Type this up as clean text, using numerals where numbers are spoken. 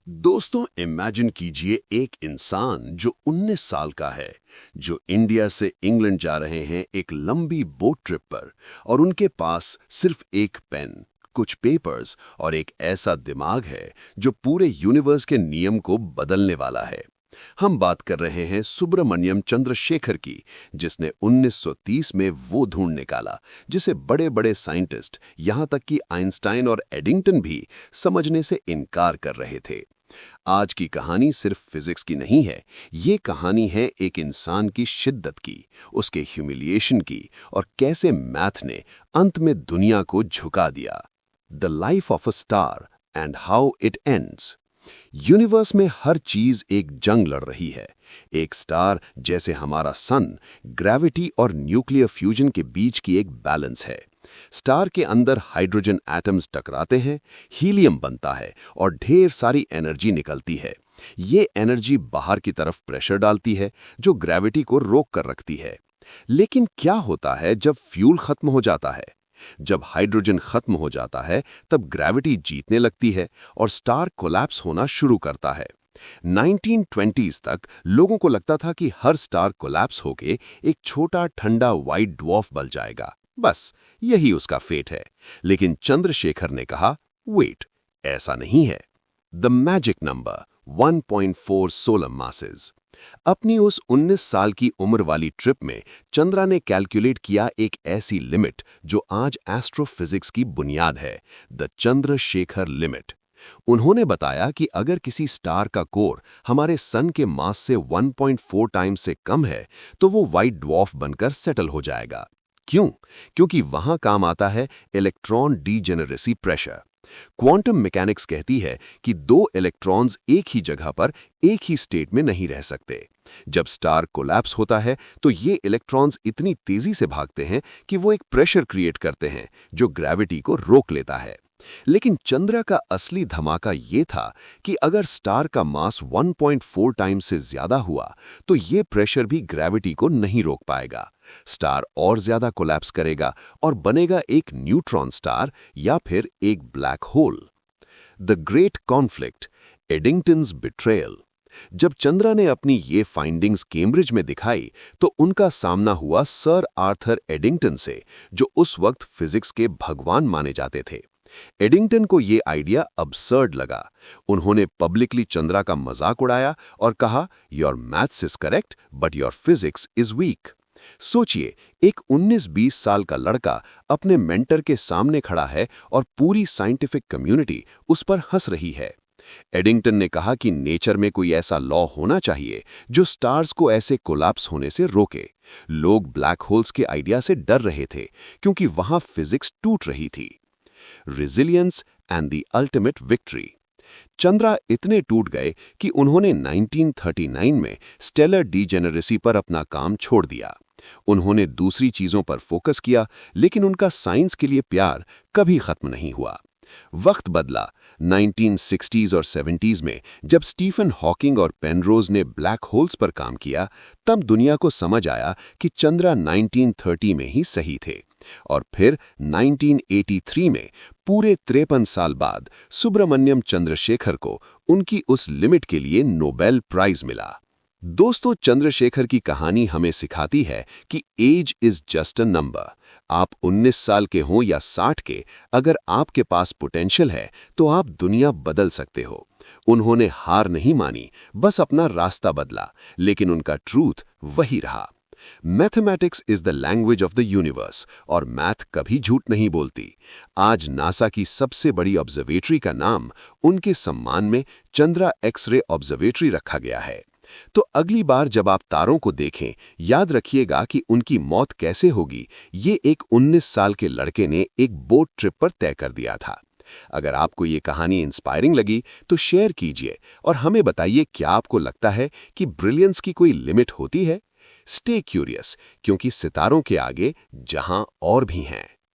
दोस्तों, इमेजिन कीजिए एक इंसान जो 19 साल का है, जो इंडिया से इंग्लैंड जा रहे हैं एक लंबी बोट ट्रिप पर, और उनके पास सिर्फ एक पेन, कुछ पेपर्स और एक ऐसा दिमाग है जो पूरे यूनिवर्स के नियम को बदलने वाला है। हम बात कर रहे हैं सुब्रमण्यम चंद्रशेखर की, जिसने 1930 में वो ढूंढ निकाला जिसे बड़े बड़े साइंटिस्ट, यहां तक कि आइंस्टाइन और एडिंगटन भी समझने से इनकार कर रहे थे। आज की कहानी सिर्फ फिजिक्स की नहीं है, ये कहानी है एक इंसान की शिद्दत की, उसके ह्यूमिलिएशन की, और कैसे मैथ ने अंत में दुनिया को झुका दिया। The life of a star and how it ends. Universe में हर चीज एक जंग लड़ रही है। एक स्टार जैसे हमारा सन, ग्रेविटी और न्यूक्लियर फ्यूजन के बीच की एक बैलेंस है। स्टार के अंदर हाइड्रोजन एटम्स टकराते हैं, हीलियम बनता है और ढेर सारी एनर्जी निकलती है। ये एनर्जी बाहर की तरफ प्रेशर डालती है, जो ग्रेविटी को रोक कर रखती है। लेकिन क्या होता है जब फ्यूल खत्म हो जाता है? जब हाइड्रोजन खत्म हो जाता है, तब ग्रेविटी जीतने लगती है और स्टार कोलैप्स होना शुरू करता है। 1920s तक लोगों को लगता था कि हर स्टार कोलैप्स होके एक छोटा ठंडा व्हाइट ड्वार्फ बन जाएगा, बस यही उसका फेट है। लेकिन चंद्रशेखर ने कहा, वेट, ऐसा नहीं है। The magic number 1.4 solar masses. अपनी उस 19 साल की उम्र वाली ट्रिप में चंद्रा ने कैलकुलेट किया एक ऐसी लिमिट जो आज एस्ट्रोफिजिक्स की बुनियाद है, द चंद्रशेखर लिमिट। उन्होंने बताया कि अगर किसी स्टार का कोर हमारे सन के मास से 1.4 टाइम्स से कम है, तो वो व्हाइट ड्वार्फ बनकर सेटल हो जाएगा। क्यों? क्योंकि वहां काम आता है electron degeneracy pressure. Quantum mechanics कहती है कि दो इलेक्ट्रॉन्स एक ही जगह पर एक ही स्टेट में नहीं रह सकते। जब स्टार कोलैप्स होता है तो ये इलेक्ट्रॉन्स इतनी तेजी से भागते हैं कि वो एक प्रेशर क्रिएट करते हैं जो ग्रेविटी को रोक लेता है। लेकिन चंद्रा का असली धमाका ये था कि अगर स्टार का मास 1.4 टाइम्स से ज्यादा हुआ तो ये प्रेशर भी ग्रेविटी को नहीं रोक पाएगा। स्टार और ज्यादा कोलैप्स करेगा और बनेगा एक न्यूट्रॉन स्टार या फिर एक black hole. The great conflict, Eddington's betrayal. जब चंद्रा ने अपनी ये फाइंडिंग्स कैम्ब्रिज में दिखाई तो उनका सामना हुआ सर आर्थर एडिंगटन से, जो उस वक्त फिजिक्स के भगवान माने जाते थे। एडिंगटन को ये आइडिया अब्सर्ड लगा। उन्होंने पब्लिकली चंद्रा का मजाक उड़ाया और कहा, your maths is correct but your physics is weak. सोचिए, एक 19-20 साल का लड़का अपने मेंटर के सामने खड़ा है और पूरी साइंटिफिक कम्युनिटी उस पर हंस रही है। एडिंगटन ने कहा कि नेचर में कोई ऐसा लॉ होना चाहिए जो स्टार्स को ऐसे कोलैप्स होने से रोके। लोग ब्लैक होल्स के आइडिया से डर रहे थे क्योंकि वहां फिजिक्स टूट रही थी। Resilience and the ultimate victory। Chandra इतने टूट गए कि उन्होंने 1939 में स्टेलर डीजेनरेसी पर अपना काम छोड़ दिया। उन्होंने दूसरी चीजों पर फोकस किया, लेकिन उनका साइंस के लिए प्यार कभी खत्म नहीं हुआ। वक्त बदला। 1960s और 70s में जब स्टीफन हॉकिंग और पेनरोज ने ब्लैक होल्स पर काम किया, तब दुनिया को समझ आया कि चंद्रा 1930 में ही सही थे। और फिर 1983 में, पूरे 53 साल बाद, सुब्रमण्यम चंद्रशेखर को उनकी उस लिमिट के लिए नोबेल प्राइज मिला। दोस्तों, चंद्रशेखर की कहानी हमें सिखाती है कि age is just a number. आप 19 साल के हों या 60 के, अगर आपके पास पोटेंशियल है तो आप दुनिया बदल सकते हो। उन्होंने हार नहीं मानी, बस अपना रास्ता बदला, लेकिन उनका ट्रूथ वही रहा। Mathematics is the language of the universe, और मैथ कभी झूठ नहीं बोलती। आज नासा की सबसे बड़ी ऑब्जर्वेटरी का नाम उनके सम्मान में चंद्रा एक्स-रे ऑब्जर्वेटरी रखा गया है। तो अगली बार जब आप तारों को देखें, याद रखिएगा कि उनकी मौत कैसे होगी, ये एक 19 साल के लड़के ने एक बोट ट्रिप पर तय कर दिया था। अगर आपको ये कहानी इंस्पायरिंग लगी तो शेयर कीजिए और हमें बताइए, क्या आपको लगता है कि ब्रिलियंस की कोई लिमिट होती है? स्टे क्यूरियस, क्योंकि सितारों के आगे जहां और भी हैं।